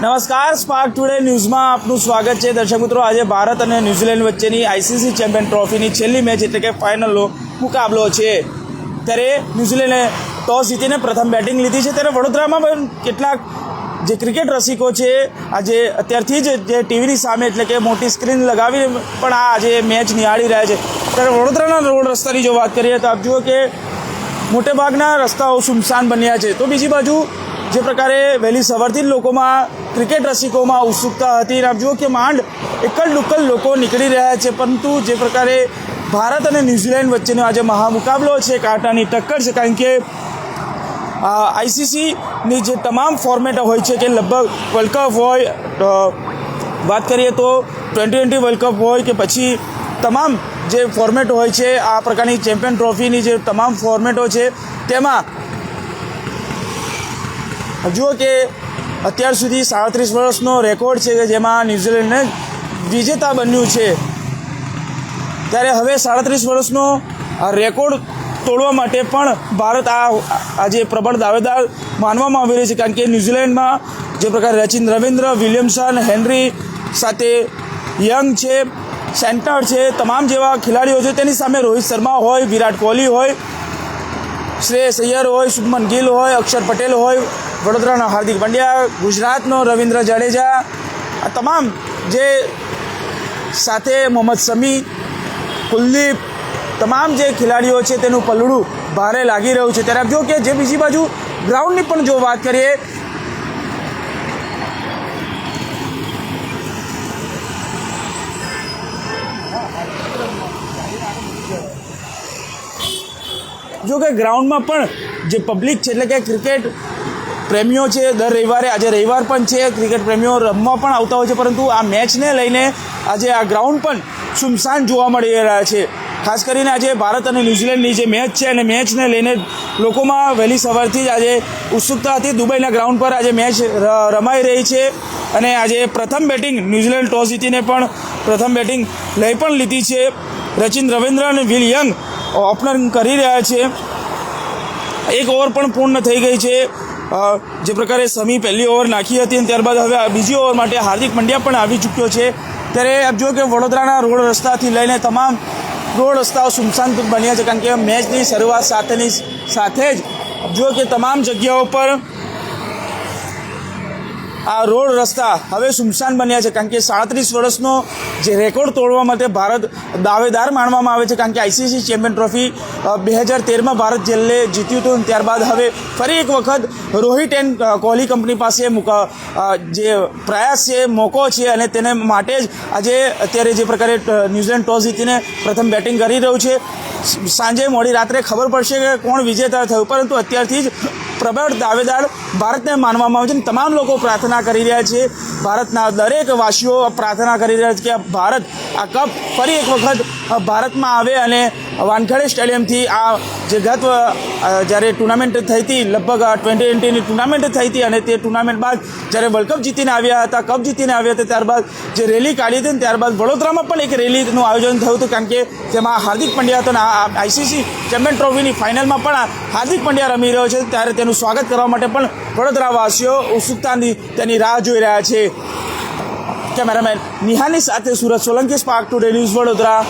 નમસ્કાર, spark today ન્યૂઝમાં આપનું સ્વાગત છે. દર્શક મિત્રો, આજે ભારત અને ન્યૂઝીલેન્ડ વચ્ચેની આઈસીસી ચેમ્પિયન ટ્રોફીની છેલ્લી મેચ એટલે કે ફાઇનલનો મુકાબલો છે. ત્યારે ન્યૂઝીલેન્ડે ટોસ જીતીને પ્રથમ બેટિંગ લીધી છે. ત્યારે વડોદરામાં પણ કેટલાક જે ક્રિકેટ રસિકો છે આજે અત્યારથી જ જે ટીવીની સામે એટલે કે મોટી સ્ક્રીન લગાવી પણ આ આજે મેચ નિહાળી રહ્યા છે. ત્યારે વડોદરાના રોડ રસ્તાની જો વાત કરીએ તો આપ જુઓ કે મોટેભાગના રસ્તાઓ સુમસાન બન્યા છે. તો બીજી બાજુ જે પ્રકારે વહેલી સવારથી જ લોકોમાં ક્રિકેટ રસિકોમાં ઉત્સુકતા હતી, આપ જુઓ કે માંડ એકલ દુક્કલ લોકો નીકળી રહ્યા છે. પરંતુ જે પ્રકારે ભારત અને ન્યૂઝીલેન્ડ વચ્ચેનો આજે મહામુકાબલો છે, કાંટાની ટક્કર છે. કારણ કે આઈસીસીની જે તમામ ફોર્મેટ હોય છે કે લગભગ વર્લ્ડ કપ હોય, વાત કરીએ તો T20 વર્લ્ડ કપ હોય કે પછી તમામ જે ફોર્મેટ હોય છે, આ પ્રકારની ચેમ્પિયન ટ્રોફીની જે તમામ ફોર્મેટો છે તેમાં જુઓ કે અત્યાર સુધી 37 વર્ષનો રેકોર્ડ છે કે જેમાં ન્યૂઝીલેન્ડને વિજેતા બન્યું છે. ત્યારે હવે 37 વર્ષનો રેકોર્ડ તોડવા માટે પણ ભારત આજે પ્રબળ દાવેદાર માનવામાં આવી રહી છે. કારણ કે ન્યૂઝીલેન્ડમાં જે પ્રકારે રચિન રવિન્દ્ર, વિલિયમસન, હેનરી સાથે યંગ છે, સેન્ટર છે, તમામ જેવા ખેલાડીઓ છે. તેની સામે રોહિત શર્મા હોય, વિરાટ કોહલી હોય, શ્રેયસ અય્યર હોય, શુભમન ગિલ હોય, અક્ષર પટેલ હોય, વડોદરાના હાર્દિક પંડ્યા, ગુજરાતનો રવિન્દ્ર જાડેજા, આ તમામ જે સાથે મોહમ્મદ શમી, કુલદીપ, તમામ જે ખેલાડીઓ છે તેનું પલડું ભારે લાગી રહ્યું છે. ત્યારે આપ જો કે જે બીજી બાજુ ગ્રાઉન્ડની પણ જો વાત કરીએ જો કે ગ્રાઉન્ડમાં પણ જે પબ્લિક છે એટલે કે ક્રિકેટ પ્રેમીઓ છે દર રવિવારે, આજે રવિવાર પણ છે, ક્રિકેટ પ્રેમીઓ રમવા પણ આવતા હોય છે. પરંતુ આ મેચને લઈને આજે આ ગ્રાઉન્ડ પણ સુમસાન જોવા મળી રહ્યા છે. ખાસ કરીને આજે ભારત અને ન્યૂઝીલેન્ડની જે મેચ છે અને મેચને લઈને લોકોમાં વહેલી સવારથી જ આજે ઉત્સુકતા હતી. દુબઈના ગ્રાઉન્ડ પર આજે મેચ રમાઈ રહી છે અને આજે પ્રથમ બેટિંગ ન્યૂઝીલેન્ડ ટોસ જીતીને પણ પ્રથમ બેટિંગ લઈ પણ લીધી છે. રચિન રવિન્દ્ર અને વિલ યંગ ઓપનર કરી રહ્યા છે. એક ઓવર પણ પૂર્ણ થઈ ગઈ છે. જે પ્રકારે શમી પહેલી ઓવર નાખી હતી અને ત્યારબાદ હવે બીજી ઓવર માટે હાર્દિક પંડ્યા પણ આવી ચૂક્યો છે. ત્યારે આપ જુઓ કે વડોદરાના રોડ રસ્તાથી લઈને તમામ રોડ રસ્તાઓ સુમસાન બન્યા છે. કારણ કે મેચની શરૂઆત સાથે જ જુઓ કે તમામ જગ્યાઓ પર આ રોડ રસ્તા હવે સુમસાન બન્યા છે. કારણ કે 37 વર્ષનો જે રેકોર્ડ તોડવા માટે ભારત દાવેદાર માનવામાં આવે છે. કારણ કે આઈસીસી ચેમ્પિયન ટ્રોફી 2013માં ભારત જેલે જીત્યું હતું. ત્યારબાદ હવે ફરી એક વખત રોહિત એન્ડ કોહલી કંપની પાસે જે પ્રયાસ છે, મોકો છે અને તેને માટે જ આજે અત્યારે જે પ્રકારે ન્યૂઝીલેન્ડ ટોસ જીતીને પ્રથમ બેટિંગ કરી રહ્યું છે. સાંજે મોડી રાત્રે ખબર પડશે કે કોણ વિજેતા થયું, પરંતુ અત્યારથી જ પ્રબળ દાવેદાર ભારતને માનવામાં આવે છે. તમામ લોકો પ્રાર્થના કરી રહ્યા છે, ભારતના દરેક વાસીઓ પ્રાર્થના કરી રહ્યા છે કે ભારત આ કપ ફરી એક વખત ભારતમાં આવે અને વાનખેડે સ્ટેડિયમથી આ જે ગત જ્યારે ટુર્નામેન્ટ થઈ હતી, લગભગ T20ની ટુર્નામેન્ટ થઈ હતી અને તે ટુર્નામેન્ટ બાદ જ્યારે વર્લ્ડ કપ જીતીને આવ્યા હતા, કપ જીતીને આવ્યા હતા, ત્યારબાદ જે રેલી કાઢી હતી ત્યારબાદ વડોદરામાં પણ એક રેલીનું આયોજન થયું હતું. કારણ કે તેમાં હાર્દિક પંડ્યા હતો અને આઈસીસી ચેમ્પિયન ટ્રોફીની ફાઇનલમાં પણ હાર્દિક પંડ્યા રમી રહ્યો છે. ત્યારે તેનું સ્વાગત કરવા માટે પણ વડોદરાવાસીઓ ઉત્સુકતાની તેની રાહ જોઈ રહ્યા છે. કેમેરામેન નિહાની સાથે Surat Solanki, spark today news, Vadodara.